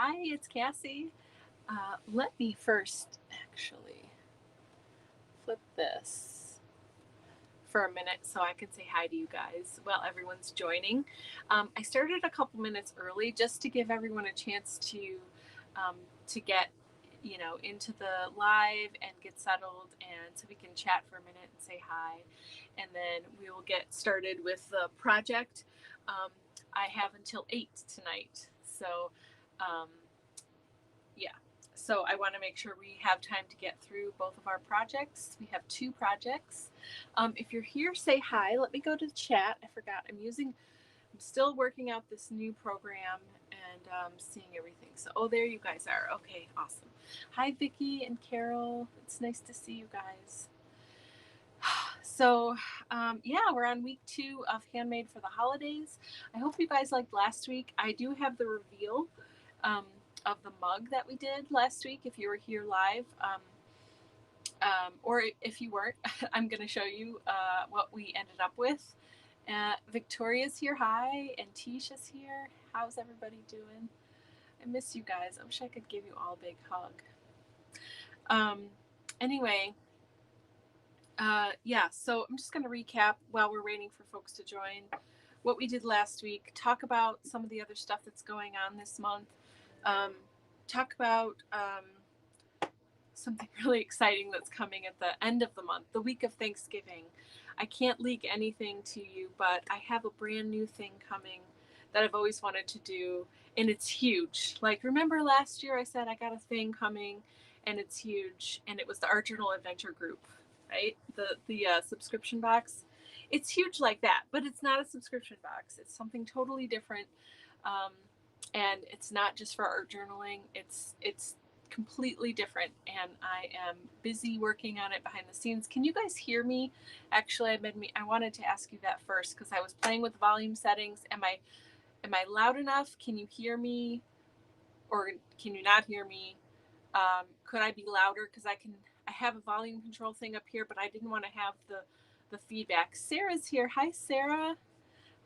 Hi, it's Cassie. Let me first actually flip this for a minute so I can say hi to you guys while everyone's joining. I started a couple minutes early just to give everyone a chance to get into the live and get settled, and so we can chat for a minute and say hi, and then we will get started with the project. Um, I have until 8 tonight, so um, yeah. So I want to make sure we have time to get through both of our projects. We have 2 projects. If you're here, say hi. Let me go to the chat. I forgot. I'm still working out this new program and seeing everything. So, oh, there you guys are. Okay, awesome. Hi, Vicki and Carol. It's nice to see you guys. So, yeah, we're on week 2 of Handmade for the holidays. I hope you guys liked last week. I do have the reveal um, of the mug that we did last week. If you were here live, or if you weren't, I'm going to show you what we ended up with. Victoria's here. Hi. And Tisha's here. How's everybody doing? I miss you guys. I wish I could give you all a big hug. Anyway, yeah, so I'm just going to recap while we're waiting for folks to join what we did last week, talk about some of the other stuff that's going on this month, talk about something really exciting that's coming at the end of the month, the week of Thanksgiving. I can't leak anything to you, but I have a brand new thing coming that I've always wanted to do, and it's huge. Like, remember last year I said I got a thing coming, and it's huge, and it was the Art Journal Adventure Group, right? The subscription box. It's huge like that, but it's not a subscription box. It's something totally different, um, and it's not just for art journaling. It's completely different, and I am busy working on it behind the scenes. Can you guys hear me? Actually, I wanted to ask you that first because I was playing with volume settings. Am I loud enough? Can you hear me, or can you not hear me? Could I be louder? Because I have a volume control thing up here, but I didn't want to have the feedback. Sarah's here. Hi, Sarah.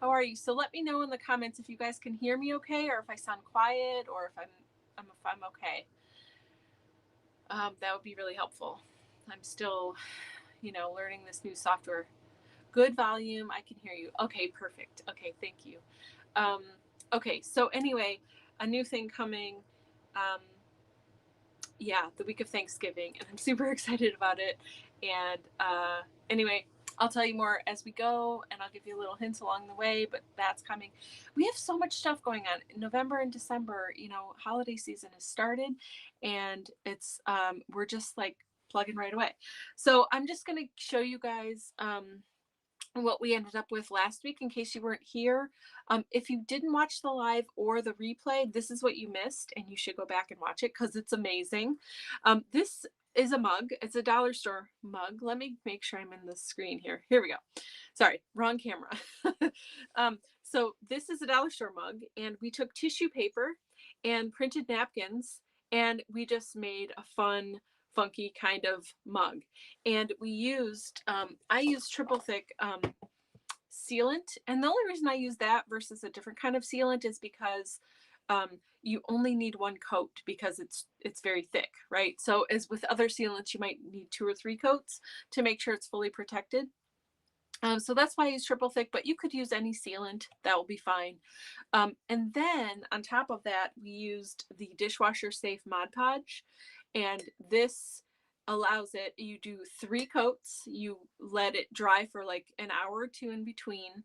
How are you? So let me know in the comments if you guys can hear me okay, or if I sound quiet, or if I'm okay. That would be really helpful. I'm still, learning this new software. Good volume. I can hear you. Okay, perfect. Okay, thank you. Okay, so anyway, a new thing coming. Yeah, the week of Thanksgiving, and I'm super excited about it. And anyway, I'll tell you more as we go, and I'll give you a little hints along the way, but that's coming. We have so much stuff going on. In November and December, holiday season has started, and it's we're just like plugging right away. So I'm just going to show you guys what we ended up with last week in case you weren't here. If you didn't watch the live or the replay, this is what you missed, and you should go back and watch it because it's amazing. This is a mug. It's a dollar store mug. Let me make sure I'm in the screen here. Here we go. Sorry, wrong camera. So this is a dollar store mug, and we took tissue paper and printed napkins, and we just made a fun, funky kind of mug. And I used triple thick sealant. And the only reason I use that versus a different kind of sealant is because you only need 1 coat because it's very thick, right? So as with other sealants, you might need 2 or 3 coats to make sure it's fully protected. So that's why I use triple thick, but you could use any sealant. That will be fine. And then on top of that, we used the dishwasher safe Mod Podge, and this allows it, you do 3 coats, you let it dry for like an hour or 2 in between,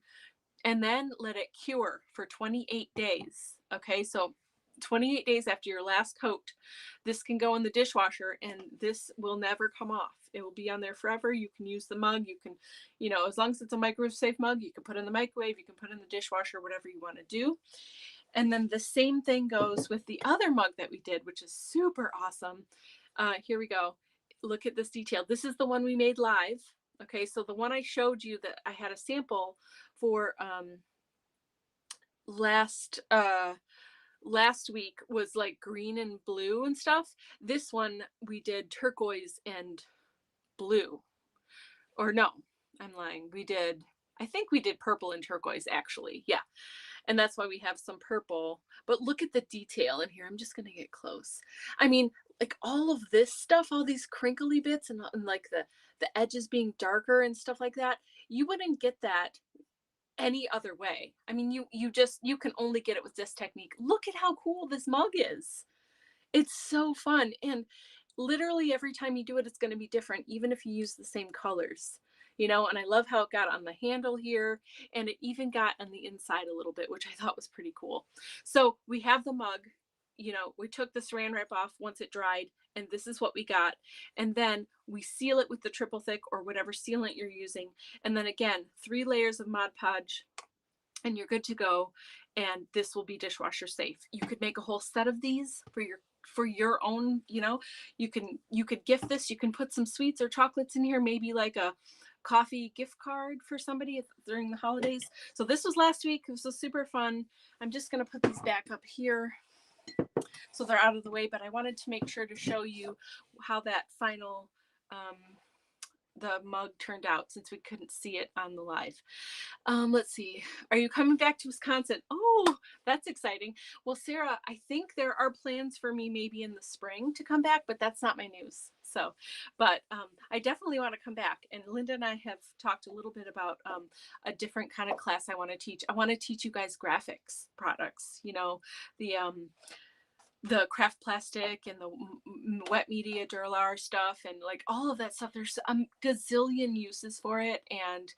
and then let it cure for 28 days. Okay, so 28 days after your last coat, this can go in the dishwasher, and this will never come off. It will be on there forever. You can use the mug. You can, as long as it's a microwave safe mug, you can put it in the microwave, you can put it in the dishwasher, whatever you want to do. And then the same thing goes with the other mug that we did, which is super awesome. Here we go. Look at this detail. This is the one we made live. Okay, so the one I showed you that I had a sample for last week was like green and blue and stuff. This one we did turquoise and blue. Or no, I'm lying. I think we did purple and turquoise actually. Yeah. And that's why we have some purple. But look at the detail in here. I'm just going to get close. I mean, like all of this stuff, all these crinkly bits and like the edges being darker and stuff like that, you wouldn't get that any other way. I mean, you can only get it with this technique. Look at how cool this mug is. It's so fun. And literally every time you do it, it's going to be different, even if you use the same colors, you know. And I love how it got on the handle here, and it even got on the inside a little bit, which I thought was pretty cool. So we have the mug, you know, we took the saran wrap off once it dried, and this is what we got. And then we seal it with the triple thick or whatever sealant you're using. And then again, 3 layers of Mod Podge, and you're good to go. And this will be dishwasher safe. You could make a whole set of these for your own, you know. You could gift this. You can put some sweets or chocolates in here, maybe like a coffee gift card for somebody during the holidays. So this was last week. It was super fun. I'm just going to put these back up here so they're out of the way, but I wanted to make sure to show you how that final the mug turned out, since we couldn't see it on the live. Let's see. Are you coming back to Wisconsin? Oh, that's exciting. Well, Sarah, I think there are plans for me maybe in the spring to come back, but that's not my news. So, but I definitely want to come back. And Linda and I have talked a little bit about a different kind of class I want to teach. I want to teach you guys graphics products, you know, the craft plastic and the wet media Duralar stuff and like all of that stuff. There's a gazillion uses for it. And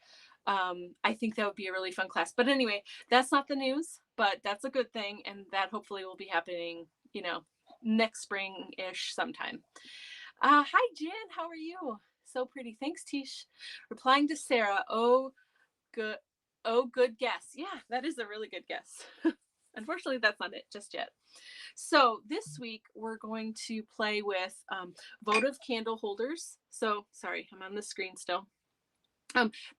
I think that would be a really fun class. But anyway, that's not the news, but that's a good thing. And that hopefully will be happening, you know, next spring-ish sometime. Hi, Jen. How are you? So pretty. Thanks, Tish. Replying to Sarah. Oh, good. Oh, good guess. Yeah, that is a really good guess. Unfortunately, that's not it just yet. So this week we're going to play with votive candle holders. So sorry, I'm on the screen still.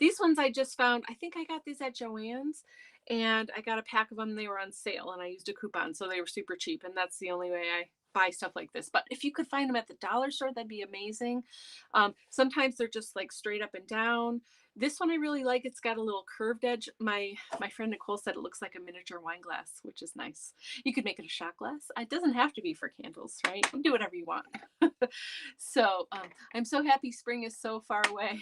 These ones I just found. I think I got these at Joann's, and I got a pack of them. They were on sale, and I used a coupon, so they were super cheap. And that's the only way I buy stuff like this. But if you could find them at the dollar store, that'd be amazing. Sometimes they're just like straight up and down. This one I really like. It's got a little curved edge. My friend Nicole said it looks like a miniature wine glass, which is nice. You could make it a shot glass. It doesn't have to be for candles, right? You can do whatever you want. So I'm so happy spring is so far away.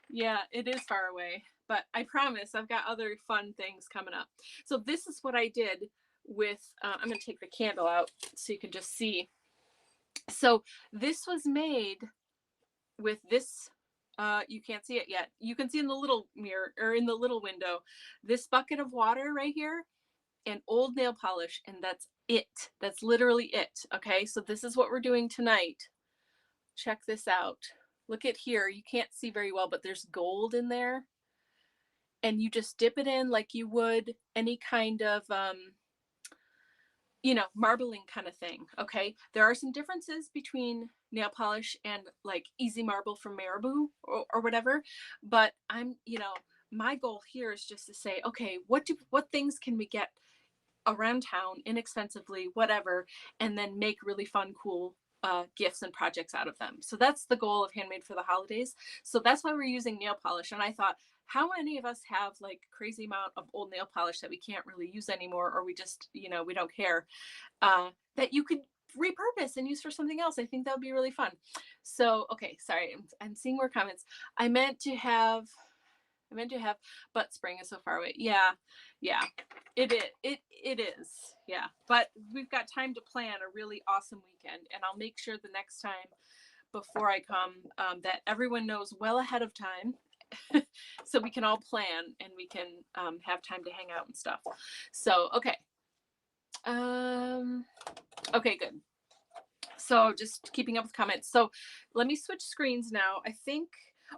Yeah, it is far away, but I promise I've got other fun things coming up. So this is what I did with, I'm going to take the candle out so you can just see. So this was made with this, you can't see it yet. You can see in the little mirror or in the little window, this bucket of water right here and old nail polish. And that's it. That's literally it. Okay. So this is what we're doing tonight. Check this out. Look at here. You can't see very well, but there's gold in there. And you just dip it in like you would any kind of, you know, marbling kind of thing. Okay. There are some differences between nail polish and like easy marble from Marabou or whatever. But you know, my goal here is just to say, okay, what things can we get around town inexpensively, whatever, and then make really fun, cool gifts and projects out of them. So that's the goal of Handmade for the holidays. So that's why we're using nail polish. And I thought, how many of us have like crazy amount of old nail polish that we can't really use anymore, or we just, you know, we don't care, that you could repurpose and use for something else. I think that would be really fun. So, okay, sorry, I'm seeing more comments. I meant to have, but spring is so far away. Yeah, it is. Yeah, but we've got time to plan a really awesome weekend, and I'll make sure the next time before I come that everyone knows well ahead of time, so we can all plan and we can have time to hang out and stuff. So okay, okay, good. So just keeping up with comments. So let me switch screens now. I think.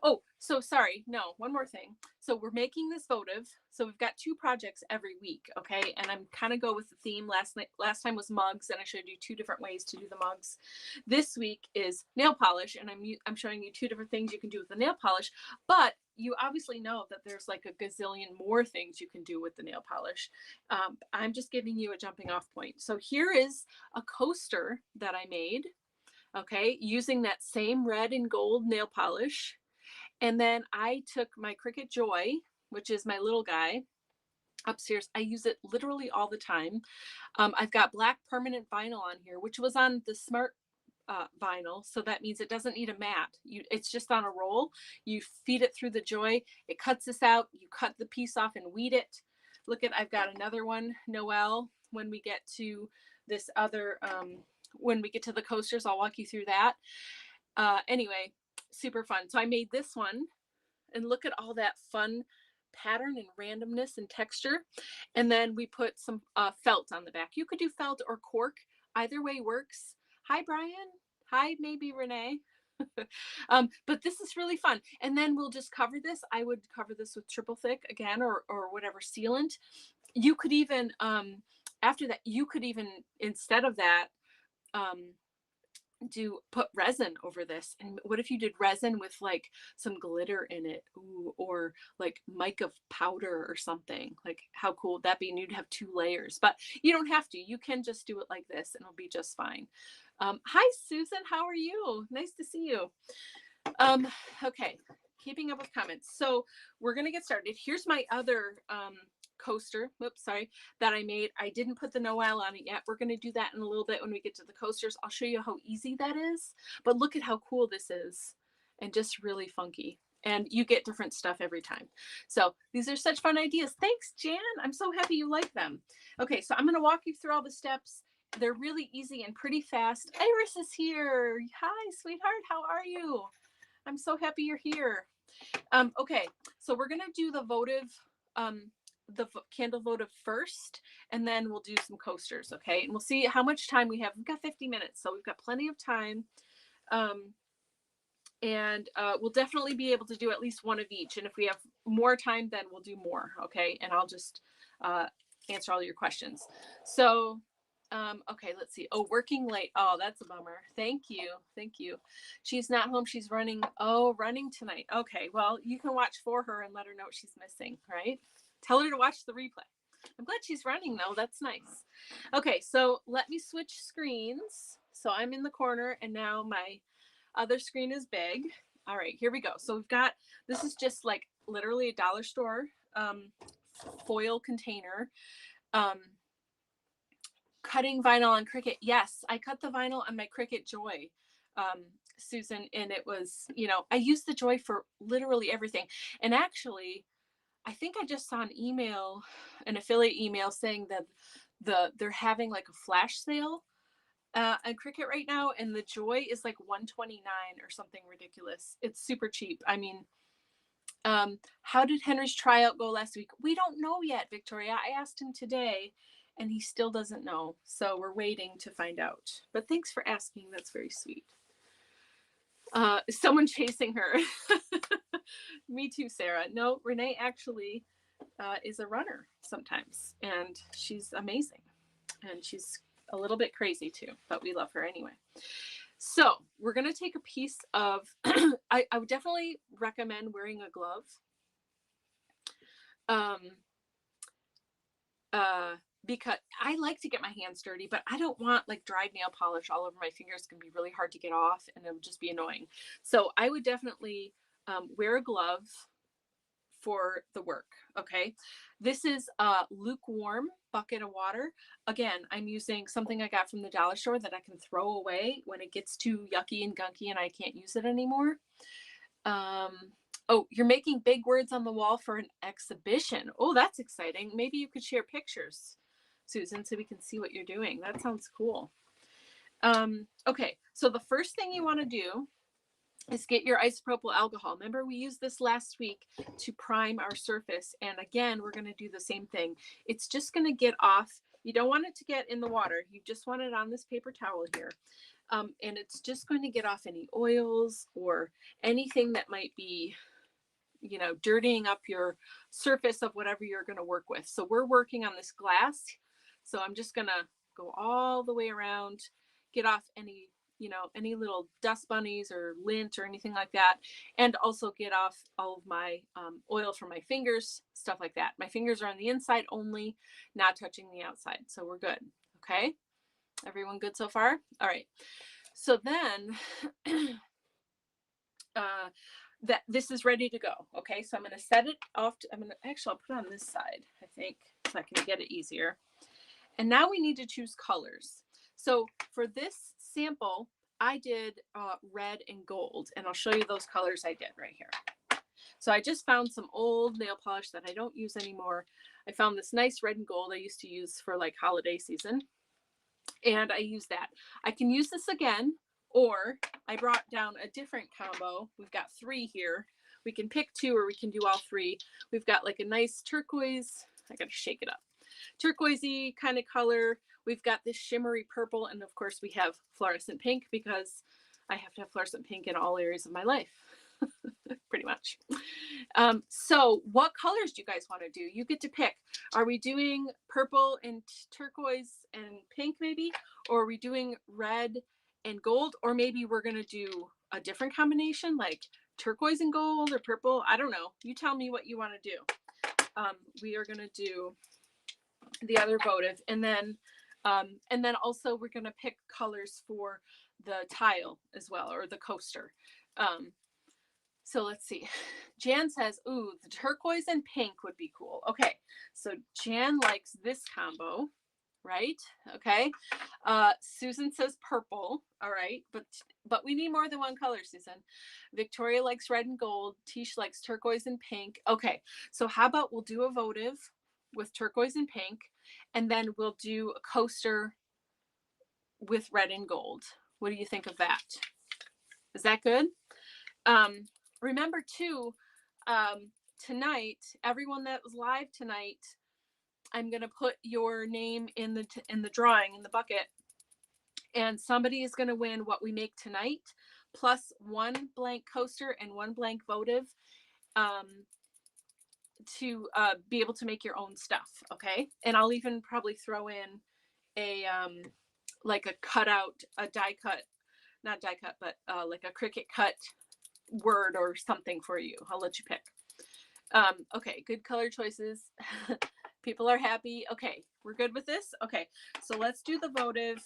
Oh, so sorry. No, one more thing. So we're making this votive. So we've got 2 projects every week. Okay. And I'm kind of go with the theme. Last time was mugs, and I showed you 2 different ways to do the mugs. This week is nail polish, and I'm showing you 2 different things you can do with the nail polish, but you obviously know that there's like a gazillion more things you can do with the nail polish. I'm just giving you a jumping off point. So here is a coaster that I made. Okay. Using that same red and gold nail polish. And then I took my Cricut Joy, which is my little guy, upstairs. I use it literally all the time. I've got black permanent vinyl on here, which was on the smart vinyl. So that means it doesn't need a mat. It's just on a roll. You feed it through the joy. It cuts this out. You cut the piece off and weed it. Look at, I've got another one, Noelle. When we get to this other, when we get to the coasters, I'll walk you through that. Anyway, super fun. So I made this one, and look at all that fun pattern and randomness and texture. And then we put some felt on the back. You could do felt or cork. Either way works. Hi, Brian. Hi, maybe Renee. But this is really fun. And then we'll just cover this. I would cover this with triple thick again, or whatever sealant. You could even, after that, you could even, instead of that, put resin over this. And what if you did resin with like some glitter in it? Ooh, or like mica powder or something. Like, how cool would that be? And you'd have 2 layers, but you don't have to. You can just do it like this and it'll be just fine. Hi, Susan. How are you? Nice to see you. Okay, keeping up with comments. So we're going to get started. Here's my other coaster, whoops, sorry, that I made. I didn't put the Noel on it yet. We're going to do that in a little bit when we get to the coasters. I'll show you how easy that is, but look at how cool this is and just really funky. And you get different stuff every time. So these are such fun ideas. Thanks, Jan. I'm so happy you like them. Okay, so I'm going to walk you through all the steps. They're really easy and pretty fast. Iris is here. Hi, sweetheart. How are you? I'm so happy you're here. Okay, so we're going to do the votive, the candle votive first, and then we'll do some coasters, okay? And we'll see how much time we have. We've got 50 minutes, so we've got plenty of time. We'll definitely be able to do at least one of each. And if we have more time, then we'll do more, okay? And I'll just answer all your questions. So, okay, let's see. Oh, working late. Oh, that's a bummer. Thank you. Thank you. She's not home. She's running. Oh, running tonight. Okay, well, you can watch for her and let her know what she's missing, right? Tell her to watch the replay. I'm glad she's running though. That's nice. Okay, so let me switch screens. So I'm in the corner and now my other screen is big. All right, here we go. So we've got, this is just like literally a dollar store foil container. Cutting vinyl on Cricut. Yes, I cut the vinyl on my Cricut Joy, Susan, and it was, you know, I use the Joy for literally everything. And actually, I think I just saw an email, an affiliate email saying that they're having like a flash sale on Cricut right now, and the Joy is like $129 or something ridiculous. It's super cheap. I mean, how did Henry's tryout go last week? We don't know yet, Victoria. I asked him today and he still doesn't know. So we're waiting to find out. But thanks for asking. That's very sweet. Someone chasing her. Me too, Sarah. No, Renee actually is a runner sometimes, and she's amazing. And she's a little bit crazy too, but we love her anyway. So we're going to take a piece of, I would definitely recommend wearing a glove. Because I like to get my hands dirty, but I don't want like dried nail polish all over my fingers. It's going to be really hard to get off and it would just be annoying. So I would definitely wear a glove for the work. Okay. This is a lukewarm bucket of water. Again, I'm using something I got from the dollar store that I can throw away when it gets too yucky and gunky and I can't use it anymore. Oh, you're making big words on the wall for an exhibition. Oh, that's exciting. Maybe you could share pictures, Susan, so we can see what you're doing. That sounds cool. Okay, so the first thing you want to do is get your isopropyl alcohol. Remember, we used this last week to prime our surface. And again, we're going to do the same thing. It's just going to get off. You don't want it to get in the water. You just want it on this paper towel here. And it's just going to get off any oils or anything that might be, you know, dirtying up your surface of whatever you're going to work with. So we're working on this glass. So I'm just going to go all the way around, get off any, you know, any little dust bunnies or lint or anything like that. And also get off all of my oil from my fingers, stuff like that. My fingers are on the inside only, not touching the outside. So we're good. Okay. Everyone good so far? All right. So then, that this is ready to go. Okay, so I'm going to set it off. I'm going to actually, I'll put it on this side, I think, so I can get it easier. And now we need to choose colors. So for this sample, I did red and gold, and I'll show you those colors I did right here. So I just found some old nail polish that I don't use anymore. I found this nice red and gold I used to use for like holiday season, and I use that. I can use this again, or I brought down a different combo. We've got 3 here. We can pick 2 or we can do all 3. We've got like a nice turquoise. I gotta shake it up. Turquoisey kind of color. We've got this shimmery purple, and of course we have fluorescent pink because I have to have fluorescent pink in all areas of my life. Pretty much. So what colors do you guys want to do? You get to pick. Are we doing purple and turquoise and pink maybe? Or are we doing red and gold? Or maybe we're going to do a different combination like turquoise and gold or purple. I don't know. You tell me what you want to do. We are going to do the other votive, and then also we're going to pick colors for the tile as well, or the coaster. So let's see. Jan says, ooh, the turquoise and pink would be cool. Okay, so Jan likes this combo, right? Okay. Susan says purple. All right, but we need more than one color, Susan. Victoria likes red and gold. Tish likes turquoise and pink. Okay, so how about we'll do a votive with turquoise and pink, and then we'll do a coaster with red and gold. What do you think of that? Is that good? Remember too, tonight, everyone that was live tonight, I'm going to put your name in the drawing, in the bucket, and somebody is going to win what we make tonight, plus 1 blank coaster and 1 blank votive, to be able to make your own stuff. Okay. And I'll even probably throw in a, like a cutout, a die cut, not die cut, but like a Cricut cut word or something for you. I'll let you pick. Okay, good color choices. People are happy. Okay, we're good with this. Okay, so let's do the votive.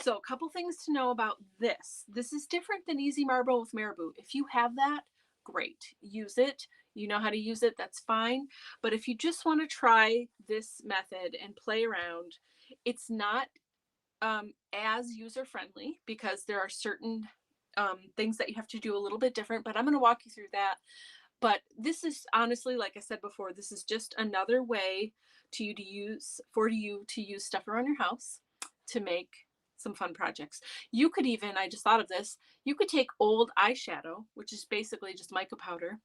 So a couple things to know about this. This is different than Easy Marble with Marabou. If you have that, great. Use it. You know how to use it. That's fine. But if you just want to try this method and play around, it's not as user-friendly because there are certain things that you have to do a little bit different, but I'm going to walk you through that. But this is honestly, like I said before, this is just another way for you to use stuff around your house to make some fun projects. You could even, I just thought of this, you could take old eyeshadow, which is basically just mica powder,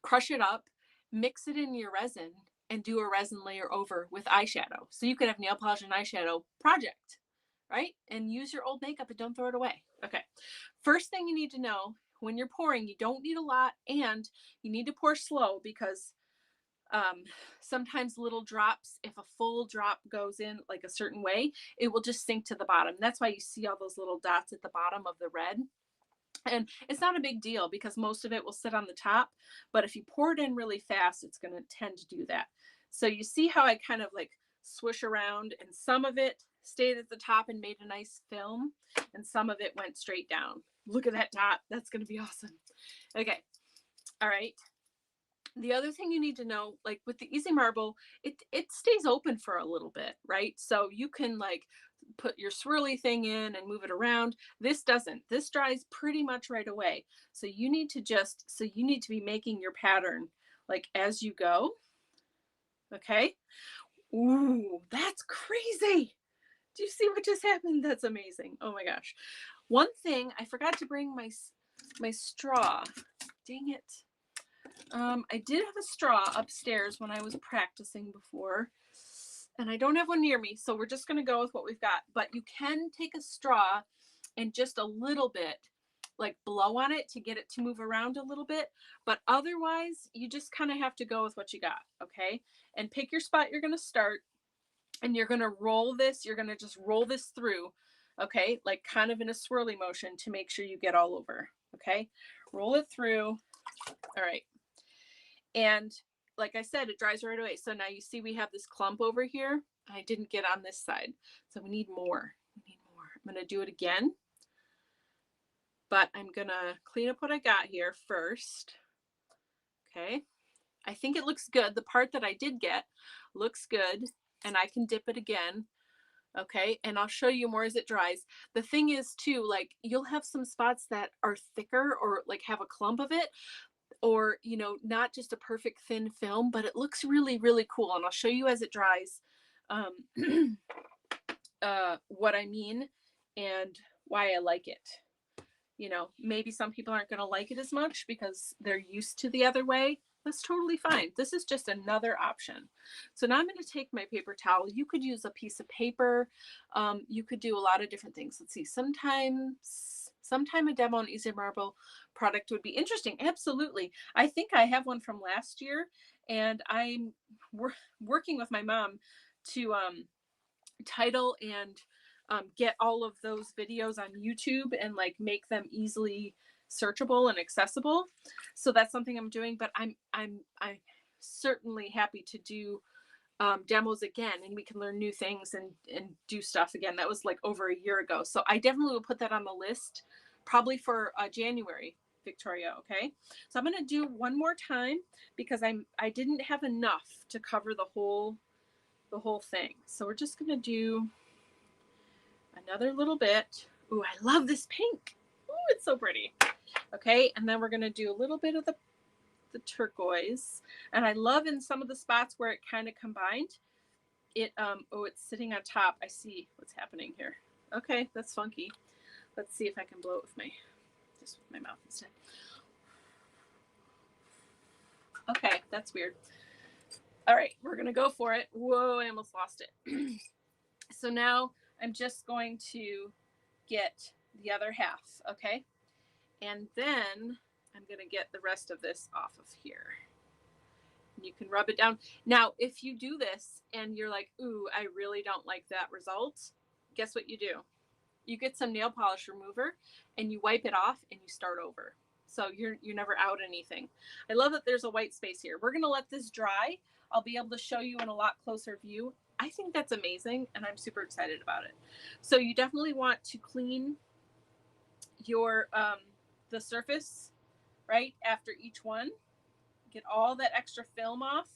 crush it up, mix it in your resin, and do a resin layer over with eyeshadow. So you could have nail polish and eyeshadow project, right? And use your old makeup and don't throw it away. Okay. First thing you need to know, when you're pouring, you don't need a lot, and you need to pour slow because sometimes little drops, if a full drop goes in like a certain way, it will just sink to the bottom. That's why you see all those little dots at the bottom of the red. And it's not a big deal because most of it will sit on the top, but if you pour it in really fast, it's going to tend to do that. So you see how I kind of like swish around, and some of it stayed at the top and made a nice film, and some of it went straight down. Look at that dot. That's going to be awesome. Okay. All right. The other thing you need to know, like with the Easy Marble, it stays open for a little bit, right? So you can like put your swirly thing in and move it around. This doesn't. This dries pretty much right away. So you need to be making your pattern like as you go. Okay. Ooh, that's crazy. Do you see what just happened? That's amazing. Oh my gosh. One thing, I forgot to bring my straw. Dang it. I did have a straw upstairs when I was practicing before, and I don't have one near me, so we're just going to go with what we've got. But you can take a straw and just a little bit like blow on it to get it to move around a little bit, but otherwise you just kind of have to go with what you got. Okay. And pick your spot you're going to start, and you're going to roll this. You're going to just roll this through. Okay. Like kind of in a swirly motion to make sure you get all over. Okay. Roll it through. All right. And like I said, it dries right away. So now you see we have this clump over here. I didn't get on this side. So we need more. I'm going to do it again. but I'm gonna clean up what I got here first. Okay, I think it looks good. The part that I did get looks good, and I can dip it again. Okay, and I'll show you more as it dries. The thing is too, like, you'll have some spots that are thicker or like have a clump of it, or not just a perfect thin film, but it looks really, really cool. And I'll show you as it dries what I mean and why I like it. Maybe some people aren't going to like it as much because they're used to the other way. That's totally fine. This is just another option. So now I'm going to take my paper towel. You could use a piece of paper. You could do a lot of different things. Let's see. Sometime a demo on Easy Marble product would be interesting. Absolutely. I think I have one from last year, and I'm working with my mom to title and get all of those videos on YouTube and like make them easily searchable and accessible. So that's something I'm doing, but I'm certainly happy to do demos again, and we can learn new things and do stuff again. That was like over a year ago. So I definitely will put that on the list probably for January, Victoria. Okay. So I'm going to do one more time because I didn't have enough to cover the whole thing. So we're just going to do another little bit. Ooh, I love this pink. Ooh, it's so pretty. Okay, and then we're going to do a little bit of the turquoise. And I love in some of the spots where it kind of combined. Oh, it's sitting on top. I see what's happening here. Okay, that's funky. Let's see if I can blow it with my mouth instead. Okay, that's weird. All right, we're going to go for it. Whoa, I almost lost it. So now I'm just going to get the other half, okay? And then I'm going to get the rest of this off of here. You can rub it down. Now, if you do this and you're like, ooh, I really don't like that result, guess what you do? You get some nail polish remover and you wipe it off and you start over. So you're never out anything. I love that there's a white space here. We're going to let this dry. I'll be able to show you in a lot closer view. I think that's amazing, and I'm super excited about it. So you definitely want to clean your the surface right after each one. Get all that extra film off.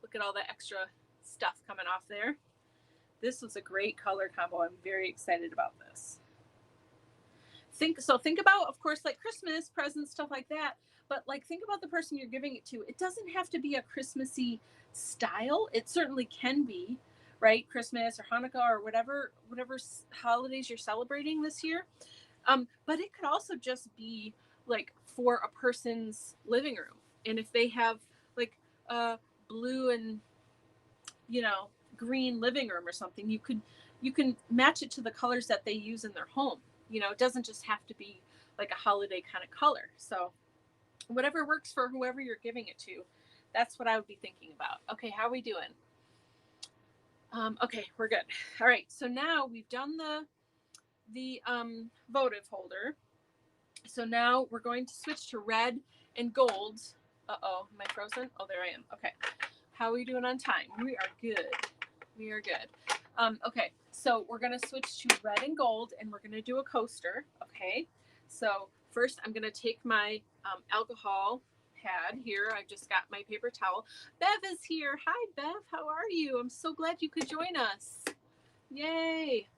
Look at all that extra stuff coming off there. This was a great color combo. I'm very excited about this. Think about, of course, like Christmas presents, stuff like that, but like think about the person you're giving it to. It doesn't have to be a Christmassy style. It certainly can be, right? Christmas or Hanukkah or whatever holidays you're celebrating this year. But it could also just be like for a person's living room. And if they have like a blue and green living room or something, you can match it to the colors that they use in their home. It doesn't just have to be like a holiday kind of color. So whatever works for whoever you're giving it to, that's what I would be thinking about. Okay, how are we doing? Okay, we're good. All right, so now we've done the votive holder. So now we're going to switch to red and gold. Uh-oh, am I frozen? Oh, there I am. Okay. How are we doing on time? We are good. We are good. Okay, so we're going to switch to red and gold, and we're going to do a coaster. Okay, so first I'm going to take my alcohol pad here. I just got my paper towel. Bev is here. Hi, Bev. How are you? I'm so glad you could join us. Yay.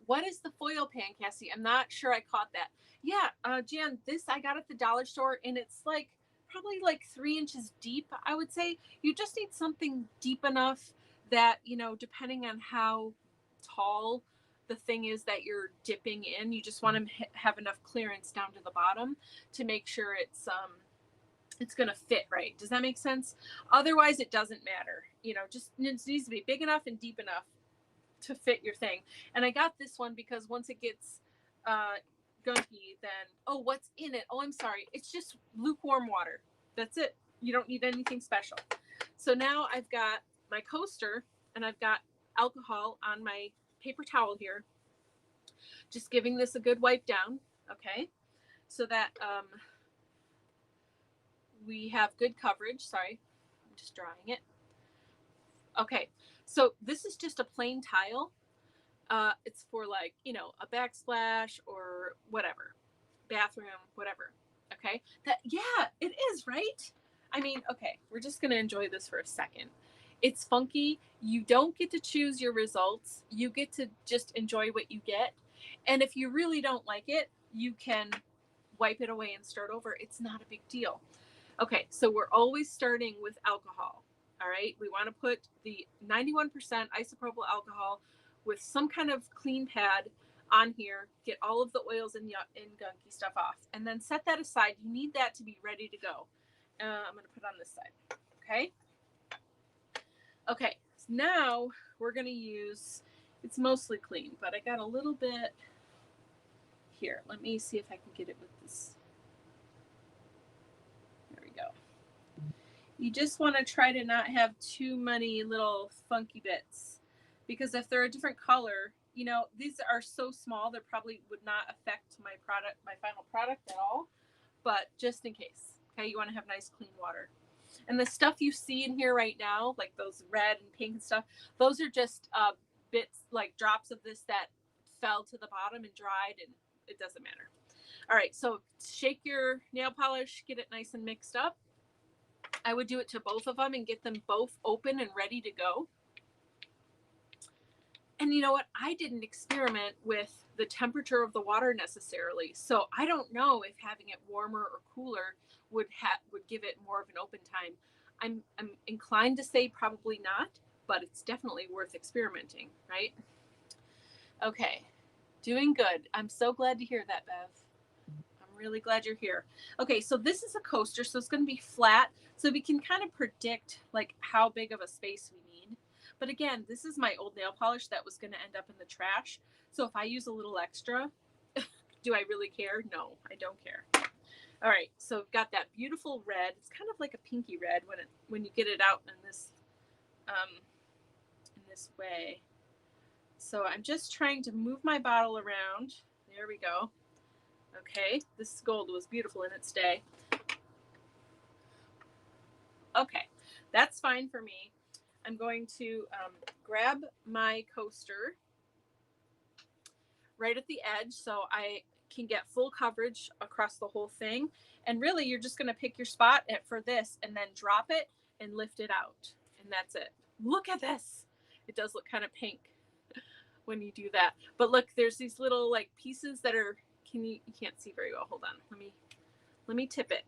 What is the foil pan, Cassie? I'm not sure I caught that. Yeah, Jan, this I got at the dollar store, and it's like probably like 3 inches deep, I would say. You just need something deep enough that, depending on how tall the thing is that you're dipping in, you just want to have enough clearance down to the bottom to make sure it's going to fit right. Does that make sense? Otherwise, it doesn't matter. Just it needs to be big enough and deep enough to fit your thing. And I got this one because once it gets gunky, then what's in it? Oh, I'm sorry, it's just lukewarm water. That's it. You don't need anything special. So now I've got my coaster and I've got alcohol on my paper towel here, just giving this a good wipe down. Okay, so that we have good coverage. Sorry, I'm just drying it. Okay, so this is just a plain tile. It's for like, a backsplash or whatever. bathroom, whatever. Okay. Yeah, it is, right? I mean, okay, we're just going to enjoy this for a second. It's funky. You don't get to choose your results. You get to just enjoy what you get. And if you really don't like it, you can wipe it away and start over. It's not a big deal. Okay, so we're always starting with alcohol. All right, we want to put the 91% isopropyl alcohol with some kind of clean pad on here, get all of the oils and gunky stuff off, and then set that aside. You need that to be ready to go. I'm going to put on this side. Okay. Okay, so now we're going to use, it's mostly clean, but I got a little bit here. Let me see if I can get it with this. There we go. You just want to try to not have too many little funky bits, because if they're a different color, you know, these are so small, they probably would not affect my product, my final product at all, but just in case. Okay, you want to have nice clean water. And the stuff you see in here right now, like those red and pink and stuff, those are just bits, like drops of this that fell to the bottom and dried, and it doesn't matter. All right, so shake your nail polish, get it nice and mixed up. I would do it to both of them and get them both open and ready to go. And you know what? I didn't experiment with the temperature of the water necessarily. So I don't know if having it warmer or cooler would give it more of an open time. I'm inclined to say probably not, but it's definitely worth experimenting, right? Okay, doing good. I'm so glad to hear that, Bev. I'm really glad you're here. Okay, so this is a coaster, so it's going to be flat, so we can kind of predict like how big of a space we need. But again, this is my old nail polish that was going to end up in the trash. So if I use a little extra, do I really care? No, I don't care. All right, so we've got that beautiful red. It's kind of like a pinky red when you get it out in this way. So I'm just trying to move my bottle around. There we go. Okay, this gold was beautiful in its day. Okay, that's fine for me. I'm going to grab my coaster right at the edge so I can get full coverage across the whole thing. And really, you're just going to pick your spot for this and then drop it and lift it out. And that's it. Look at this. It does look kind of pink when you do that. But look, there's these little like pieces that are, you can't see very well. Hold on. Let me tip it.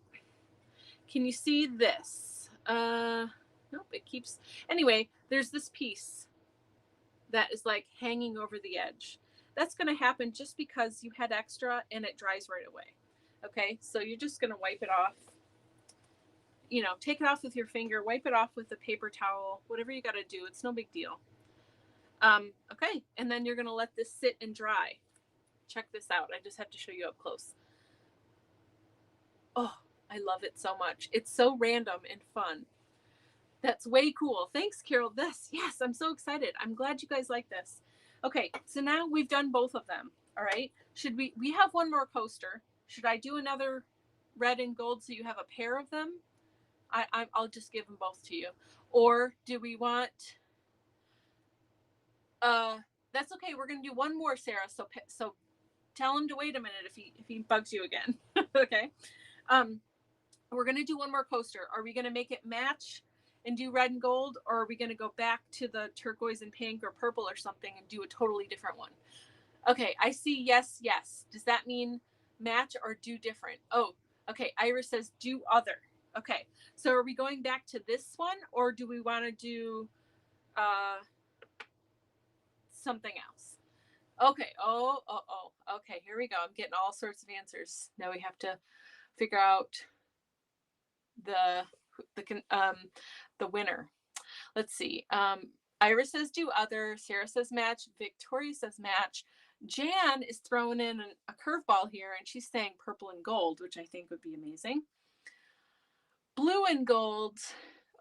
Can you see this? Nope, it keeps. Anyway, there's this piece that is like hanging over the edge. That's going to happen just because you had extra and it dries right away. Okay, so you're just going to wipe it off. You know, take it off with your finger, wipe it off with a paper towel, whatever you got to do. It's no big deal. Okay, and then you're going to let this sit and dry. Check this out. I just have to show you up close. Oh, I love it so much. It's so random and fun. That's way cool. Thanks, Carol. Yes, I'm so excited. I'm glad you guys like this. Okay, so now we've done both of them. All right. Should we have one more coaster. Should I do another red and gold so you have a pair of them? I'll just give them both to you. Or do we want, that's okay. We're going to do one more, Sarah. So tell him to wait a minute if he bugs you again. Okay. We're going to do one more coaster. Are we going to make it match and do red and gold, or are we going to go back to the turquoise and pink or purple or something and do a totally different one? Okay, I see yes. Does that mean match or do different? Oh, okay. Iris says do other. Okay, so are we going back to this one, or do we want to do something else? Okay. Oh. Okay, here we go. I'm getting all sorts of answers. Now we have to figure out the winner. Let's see. Iris says do other. Sarah says match. Victoria says match. Jan is throwing in a curveball here, and she's saying purple and gold, which I think would be amazing. Blue and gold.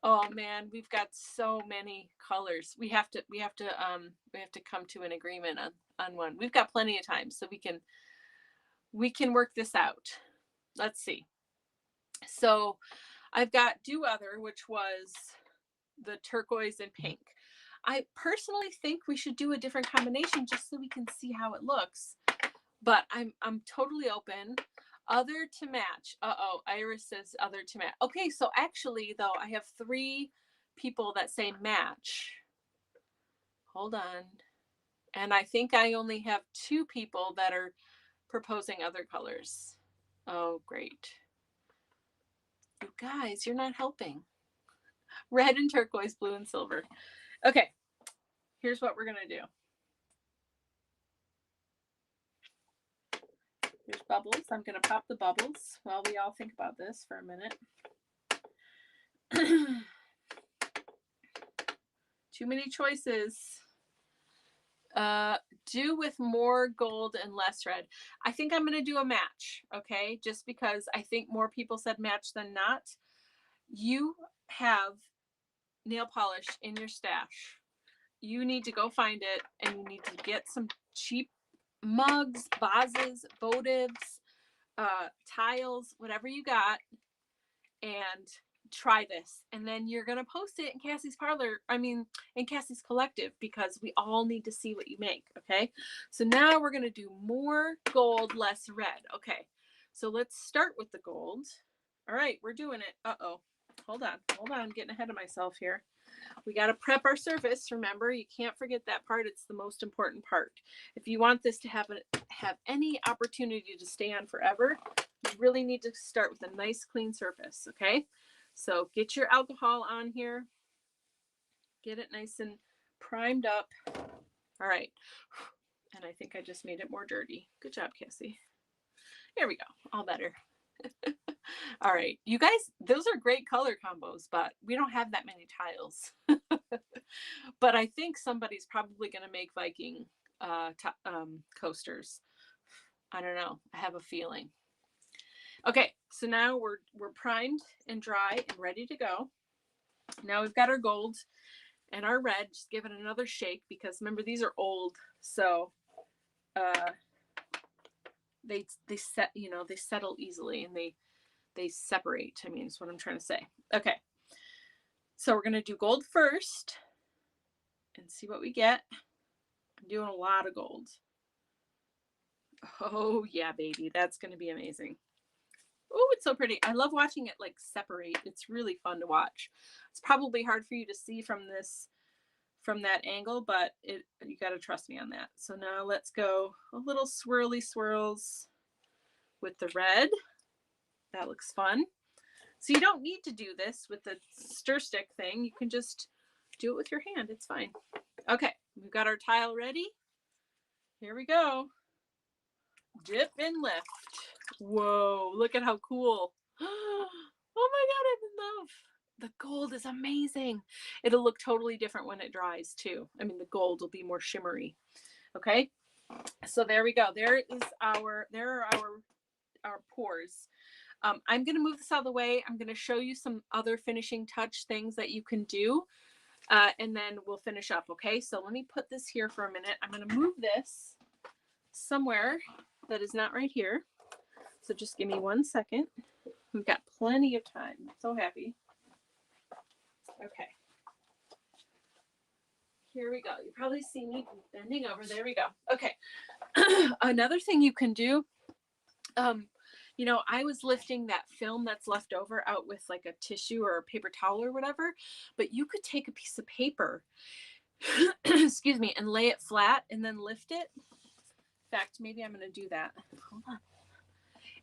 Oh man, we've got so many colors. We have to come to an agreement on one. We've got plenty of time, so we can work this out. Let's see. So I've got do other, which was the turquoise and pink. I personally think we should do a different combination just so we can see how it looks. But I'm totally open. Other to match. Uh-oh, Iris says other to match. Okay, so actually, though, I have 3 people that say match. Hold on. And I think I only have 2 people that are proposing other colors. Oh, great. You guys, you're not helping. Red and turquoise, blue and silver. Okay, here's what we're going to do. Here's bubbles. I'm going to pop the bubbles while we all think about this for a minute. Too many choices. Do with more gold and less red. I think I'm going to do a match, okay? Just because I think more people said match than not. You have nail polish in your stash. You need to go find it, and you need to get some cheap mugs, vases, votives, tiles, whatever you got, and try this. And then you're going to post it in Cassie's Parlor, in Cassie's Collective, because we all need to see what you make, okay? So now we're going to do more gold, less red. Okay, so let's start with the gold. All right, we're doing it. Uh-oh, hold on, I'm getting ahead of myself here. We got to prep our surface. Remember, you can't forget that part. It's the most important part. If you want this to have any opportunity to stay on forever, you really need to start with a nice clean surface, okay? So get your alcohol on here. Get it nice and primed up. All right. And I think I just made it more dirty. Good job, Cassie. Here we go. All better. All right, you guys, those are great color combos, but we don't have that many tiles. But I think somebody's probably going to make Viking coasters. I don't know. I have a feeling. Okay, so now we're primed and dry and ready to go. Now we've got our gold and our red. Just give it another shake, because remember, these are old, so they settle easily, and they separate. I mean, that's what I'm trying to say. Okay, so we're going to do gold first and see what we get. I'm doing a lot of gold. Oh yeah, baby, that's going to be amazing. Oh, it's so pretty. I love watching it like separate. It's really fun to watch. It's probably hard for you to see from that angle, but you got to trust me on that. So now let's go a little swirly swirls with the red. That looks fun. So you don't need to do this with the stir stick thing. You can just do it with your hand. It's fine. Okay, we've got our tile ready. Here we go. Dip and lift. Whoa, look at how cool. Oh my God, I'm in love. The gold is amazing. It'll look totally different when it dries too. I mean, the gold will be more shimmery. Okay, so there we go. There are our pours. I'm going to move this out of the way. I'm going to show you some other finishing touch things that you can do. And then we'll finish up. Okay, so let me put this here for a minute. I'm going to move this somewhere that is not right here. So just give me 1 second. We've got plenty of time. I'm so happy. Okay. Here we go. You probably see me bending over. There we go. Okay. Another thing you can do, I was lifting that film that's left over out with like a tissue or a paper towel or whatever, but you could take a piece of paper, excuse me, and lay it flat and then lift it. In fact, maybe I'm going to do that. Hold on.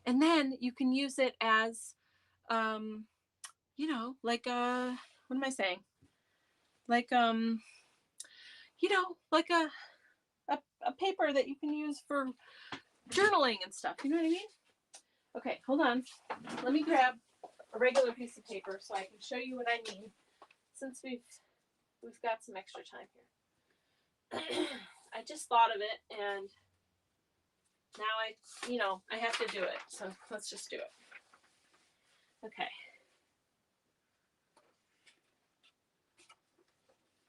And then you can use it as, like what am I saying? Like, like a paper that you can use for journaling and stuff. You know what I mean? Okay, hold on. Let me grab a regular piece of paper so I can show you what I mean, since we've got some extra time here. I just thought of it, and now I have to do it. So let's just do it. Okay.